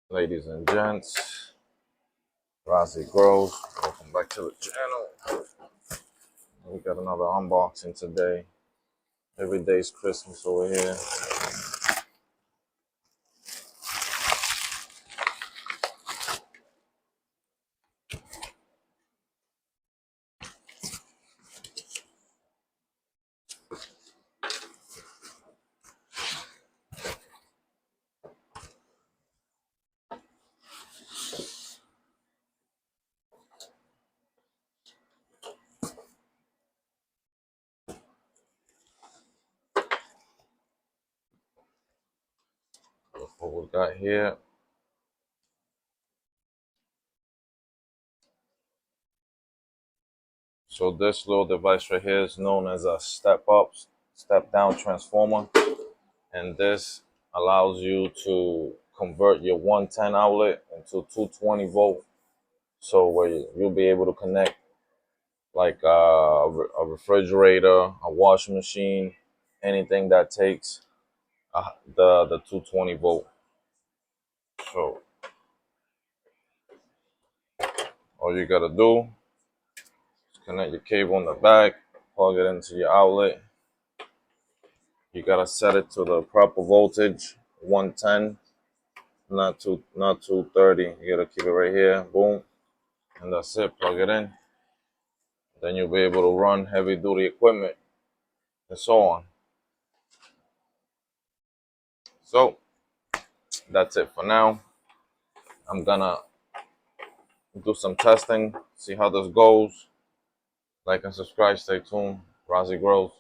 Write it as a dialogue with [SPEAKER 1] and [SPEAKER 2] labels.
[SPEAKER 1] Ladies and gents, Razziigrows, welcome back to the channel. We got another unboxing today. Every day's Christmas over here. What we got here. So this little device right here is known as a step-up, step-down transformer. And this allows you to convert your 110 outlet into 220 volt. So where you'll be able to connect like a refrigerator, a washing machine, anything that takes the 220 volt. So all you gotta do is connect your cable in the back, plug it into your outlet. You gotta set it to the proper voltage, 110, not 230. You gotta keep it right here, boom, and that's it. Plug it in. Then you'll be able to run heavy duty equipment and so on. So that's it for now. I'm gonna do some testing, see how this goes. Like and subscribe, stay tuned. Razziigrows.